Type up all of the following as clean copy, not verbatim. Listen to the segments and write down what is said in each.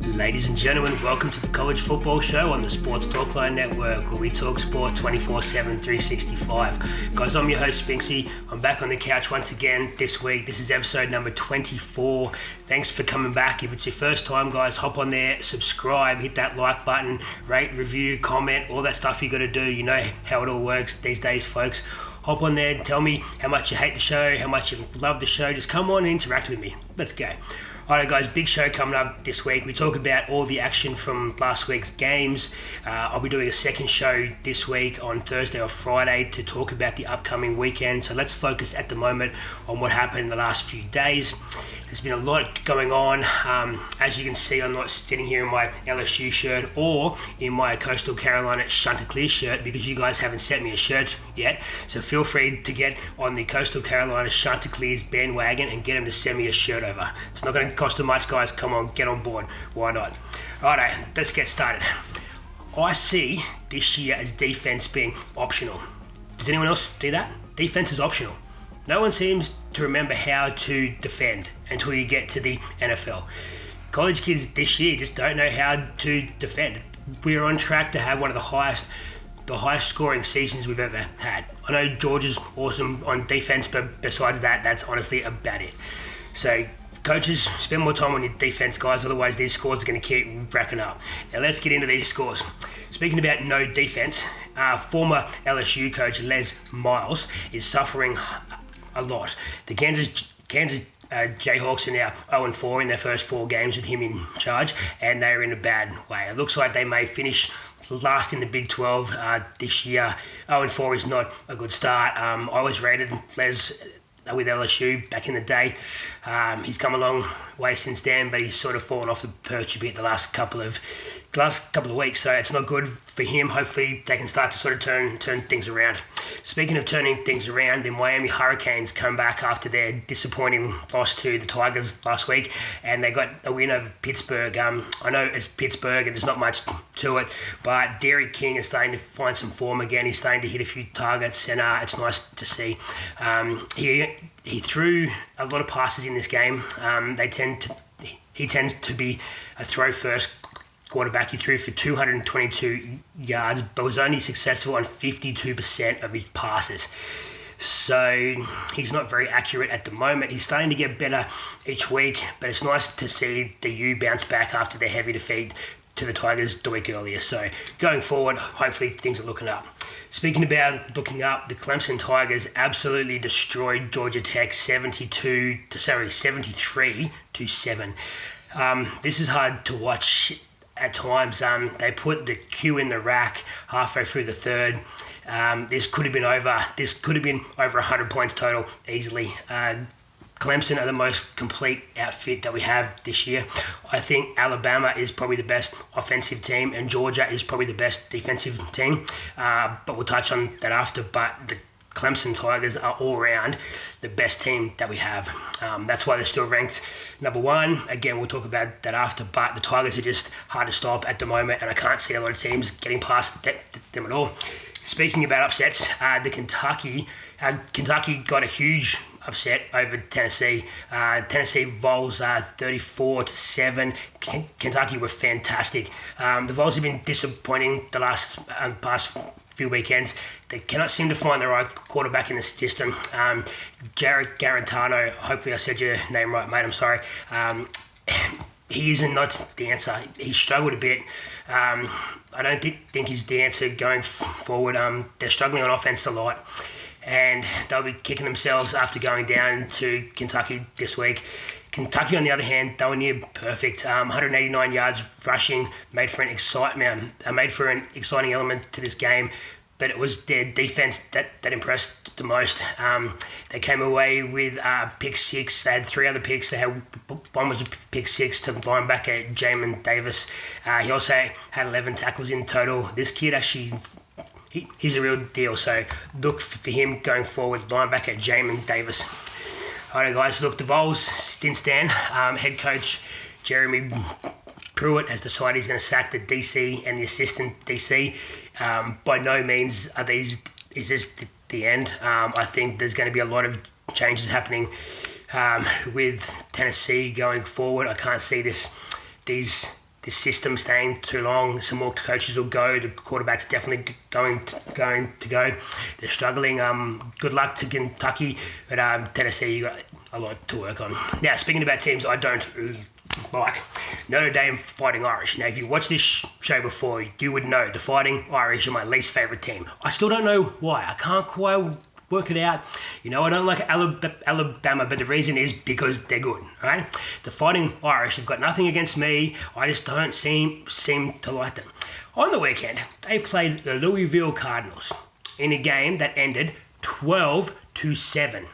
Ladies and gentlemen, welcome to the College Football Show on the Sports Talkline Network, where we talk sport 24/7, 365. Guys, I'm your host, Spinksy. I'm back on the couch once again this week. This is episode number 24. Thanks for coming back. If it's your first time, guys, hop on there, subscribe, hit that like button, rate, review, comment, all that stuff you got to do. You know how it all works these days, folks. Hop on there and tell me how much you hate the show, how much you love the show. Just come on and interact with me. Let's go. Alright guys, big show coming up this week. We talk about all the action from last week's games. I'll be doing a second show this week on Thursday or Friday to talk about the upcoming weekend. So let's focus at the moment on what happened in the last few days. There's been a lot going on. As you can see, I'm not sitting here in my LSU shirt or in my Coastal Carolina Chanticleers shirt because you guys haven't sent me a shirt yet. So feel free to get on the Coastal Carolina Chanticleers bandwagon and get them to send me a shirt over. It's not going to cost too much, guys. Come on, get on board. Why not? Alright, let's get started. I see this year as defense being optional. Does anyone else do that? Defense is optional. No one seems to remember how to defend until you get to the NFL. College kids this year just don't know how to defend. We're on track to have one of the highest scoring seasons we've ever had. I know Georgia's awesome on defense, but besides that, that's honestly about it. So coaches, spend more time on your defense, guys, otherwise these scores are going to keep racking up. Now let's get into these scores. Speaking about no defense, former LSU coach Les Miles is suffering a lot. The Kansas Jayhawks are now 0-4 in their first 4 games with him in charge, and they're in a bad way. It looks like they may finish last in the Big 12 this year. 0-4 is not a good start. I was rated Les with LSU back in the day. He's come a long way since then, but he's sort of fallen off the perch a bit the last couple of weeks, so it's not good for him. Hopefully they can start to sort of turn things around. Speaking of turning things around, the Miami Hurricanes come back after their disappointing loss to the Tigers last week, and they got a win over Pittsburgh. I know it's Pittsburgh and there's not much to it, but Derek King is starting to find some form again. He's starting to hit a few targets, and it's nice to see. He threw a lot of passes in this game. He tends to be a throw-first quarterback. He threw for 222 yards, but was only successful on 52% of his passes. So he's not very accurate at the moment. He's starting to get better each week, but it's nice to see the U bounce back after their heavy defeat to the Tigers the week earlier. So going forward, hopefully things are looking up. Speaking about looking up, the Clemson Tigers absolutely destroyed Georgia Tech 73-7. This is hard to watch at times. They put the cue in the rack halfway through the third. This could have been over 100 points total easily. Clemson are the most complete outfit that we have this year. I think Alabama is probably the best offensive team and Georgia is probably the best defensive team. But we'll touch on that after. But the Clemson Tigers are all around the best team that we have. That's why they're still ranked number 1. Again, we'll talk about that after, but the Tigers are just hard to stop at the moment, and I can't see a lot of teams getting past them at all. Speaking about upsets, the Kentucky got a huge upset over Tennessee. Tenneessee Vols 34-7. Kentucky were fantastic. The Vols have been disappointing the past few weekends. They cannot seem to find the right quarterback in the system. Jared Garantano, hopefully I said your name right, mate, I'm sorry. He is not the answer. He struggled a bit. I don't think he's the answer going forward. They're struggling on offense a lot, and they'll be kicking themselves after going down to Kentucky this week. Kentucky, on the other hand, they were near perfect. 189 yards rushing, made for an exciting element to this game. But it was their defense that impressed the most. They came away with pick 6. They had 3 other picks. One was a pick 6 to linebacker Jamin Davis. He also had 11 tackles in total. This kid actually, he's a real deal. So look for him going forward, linebacker Jamin Davis. All right, guys, look, the Vols, since then, head coach Jeremy Pruitt has decided he's going to sack the DC and the assistant DC. By no means is this the end. I think there's going to be a lot of changes happening with Tennessee going forward. I can't see these this system staying too long. Some more coaches will go. The quarterback's definitely going to go. They're struggling. Good luck to Kentucky, but Tennessee, you got a lot to work on. Now, speaking about teams I don't like, Notre Dame Fighting Irish. Now, if you watched this show before, you would know the Fighting Irish are my least favourite team. I still don't know why. I can't quite work it out. You know, I don't like Alabama, but the reason is because they're good, all right? The Fighting Irish have got nothing against me. I just don't seem to like them. On the weekend, they played the Louisville Cardinals in a game that ended 12-7.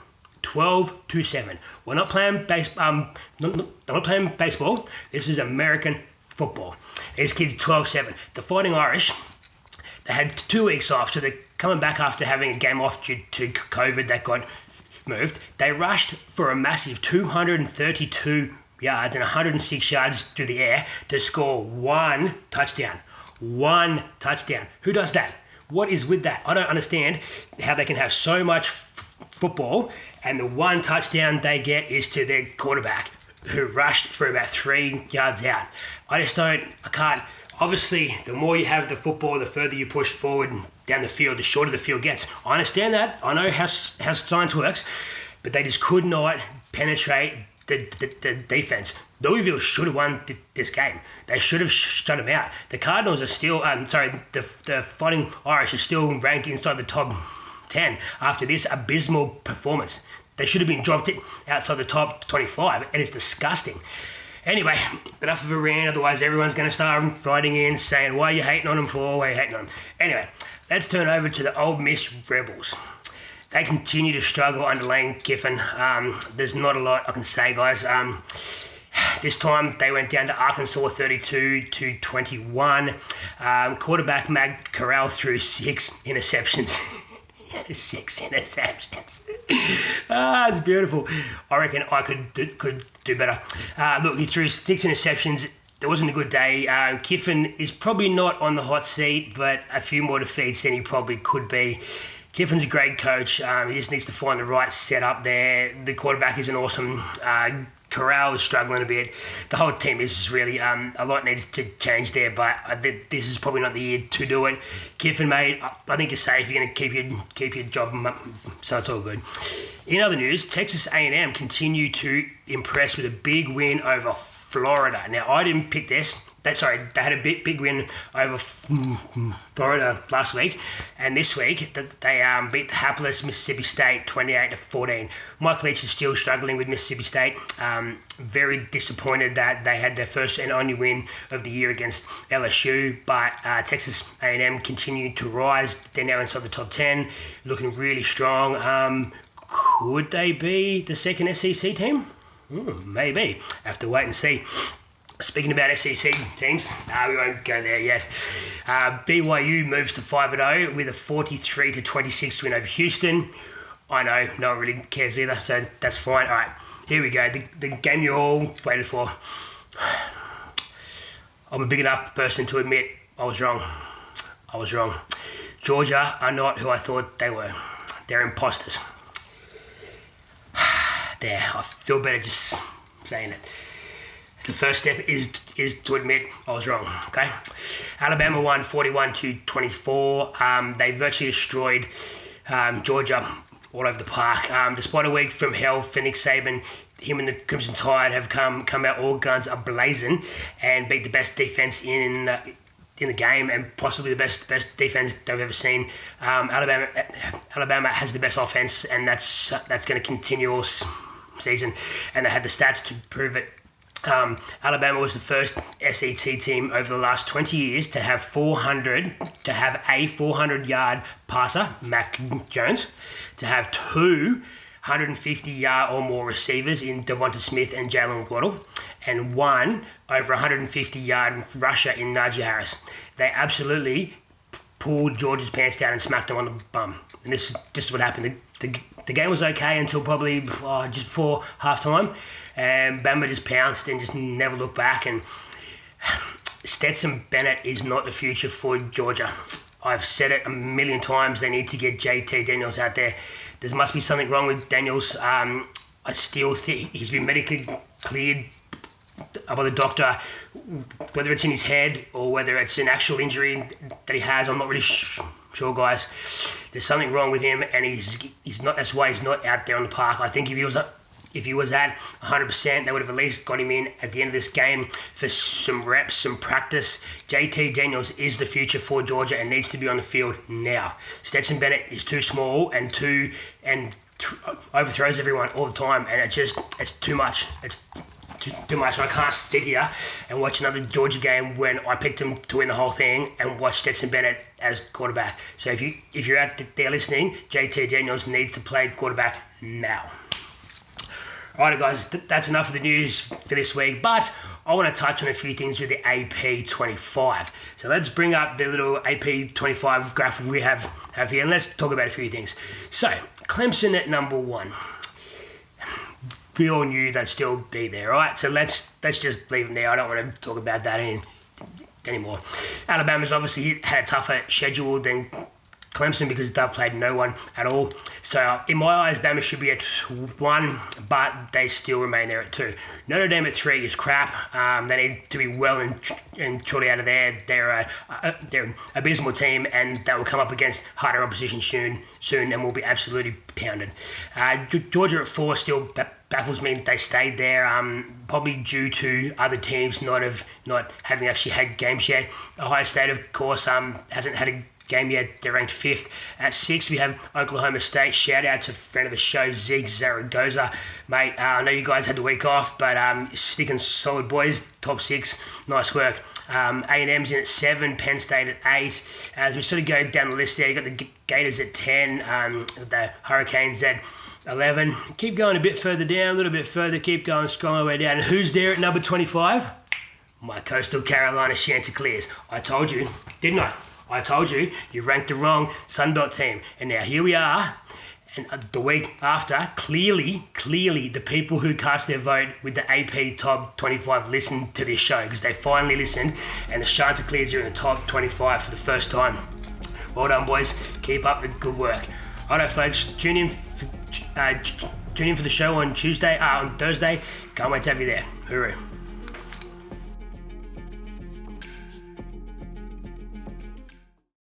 12-7. We're not playing not playing baseball. This is American football. These kids 12-7. The Fighting Irish, they had 2 weeks off, so they're coming back after having a game off due to COVID that got moved. They rushed for a massive 232 yards and 106 yards through the air to score 1 touchdown. 1 touchdown. Who does that? What is with that? I don't understand how they can have so much football and the 1 touchdown they get is to their quarterback who rushed for about 3 yards out. I can't. Obviously, the more you have the football, the further you push forward and down the field, the shorter the field gets. I understand that. I know how science works, but they just could not penetrate the defense. Louisville should have won this game. They should have shut them out. The Cardinals are still, the Fighting Irish are still ranked inside the top 10 after this abysmal performance. They should have been dropped outside the top 25, and it's disgusting. Anyway, enough of a rant, otherwise everyone's going to start writing in saying, why are you hating on them for? Why are you hating on them? Anyway, let's turn over to the Ole Miss Rebels. They continue to struggle under Lane Kiffen. There's not a lot I can say, guys. This time they went down to Arkansas 32-21. Quarterback Carrol threw 6 interceptions. 6 interceptions. It's beautiful. I reckon I could do better. Look, he threw 6 interceptions. It wasn't a good day. Kiffen is probably not on the hot seat, but a few more defeats than he probably could be. Kiffen's a great coach. He just needs to find the right setup there. The quarterback is an awesome. Carrol is struggling a bit. The whole team is just really a lot needs to change there, but this is probably not the year to do it. Kiffen, mate, I think you're safe. You're going to keep your job, so it's all good. In other news, Texas A&M continue to impress with a big win over Florida. Now, I didn't pick this. They had a big win over Florida last week, and this week they beat the hapless Mississippi State 28-14. Mike Leech is still struggling with Mississippi State. Very disappointed that they had their first and only win of the year against LSU, but Texas A&M continued to rise. They're now inside the top 10, looking really strong. Could they be the second SEC team? Maybe. Have to wait and see. Speaking about SEC teams, we won't go there yet. BYU moves to 5-0 with a 43-26 win over Houston. I know, no one really cares either, so that's fine. All right, here we go. The game you all waited for. I'm a big enough person to admit I was wrong. Georgia are not who I thought they were. They're imposters. There, I feel better just saying it. The first step is to admit I was wrong, okay? Alabama won 41-24. They virtually destroyed Georgia all over the park. Despite a week from hell for Nick Saban, him and the Crimson Tide have come out all guns a-blazing and beat the best defense in the game and possibly the best defense they've ever seen. Alabama has the best offense, and that's going to continue all season, and they had the stats to prove it. Alabama was the first SEC team over the last 20 years to have a 400-yard passer, Mac Jones, to have 250-yard or more receivers in Devonta Smith and Jalen Waddle, and one over 150-yard rusher in Najee Harris. They absolutely pulled Georgia's pants down and smacked them on the bum. And this is what happened. The game was okay until probably just before halftime, and Bama just pounced and just never looked back. And Stetson Bennett is not the future for Georgia. I've said it a million times. They need to get JT Daniels out there. There must be something wrong with Daniels. I still think he's been medically cleared by the doctor, whether it's in his head or whether it's an actual injury that he has. I'm not really sure, guys. There's something wrong with him, and he's not. That's why he's not out there on the park. I think if he was at 100%, they would have at least got him in at the end of this game for some reps, some practice. JT Daniels is the future for Georgia and needs to be on the field now. Stetson Bennett is too small and overthrows everyone all the time, and it's too much. It's too much. I can't sit here and watch another Georgia game when I picked him to win the whole thing and watch Stetson Bennett as quarterback. So if you're out there listening, JT Daniels needs to play quarterback now. Alright guys, that's enough of the news for this week, but I want to touch on a few things with the AP 25. So let's bring up the little AP 25 graphic we have here, and let's talk about a few things. So, Clemson at number 1. We all knew they'd still be there, right? So let's just leave them there. I don't want to talk about that anymore. Alabama's obviously had a tougher schedule than Clemson because they've played no one at all. So in my eyes, Bama should be at 1, but they still remain there at 2. Notre Dame at 3 is crap. They need to be well and truly out of there. They're an abysmal team, and they will come up against harder opposition soon and will be absolutely pounded. Georgia at 4 still baffles me. They stayed there, probably due to other teams not having actually had games yet. Ohio State, of course, hasn't had a game yet. They're ranked 5th. At 6, we have Oklahoma State. Shout out to friend of the show, Zeke Zaragoza. Mate, I know you guys had the week off, but sticking solid, boys. Top 6. Nice work. A&M's in at 7. Penn State at 8. As we sort of go down the list there, you got the Gators at 10. The Hurricanes at 11. Keep going a bit further down, a little bit further. Keep going, scroll my way down. And who's there at number 25? My Coastal Carolina Chanticleers. I told you, didn't I? I told you, you ranked the wrong Sunbelt team. And now here we are, and the week after, clearly, the people who cast their vote with the AP Top 25 listened to this show, because they finally listened, and the Chanticleers are in the Top 25 for the first time. Well done, boys. Keep up the good work. All right, folks, tune in for the show on Thursday. Can't wait to have you there. Hooroo.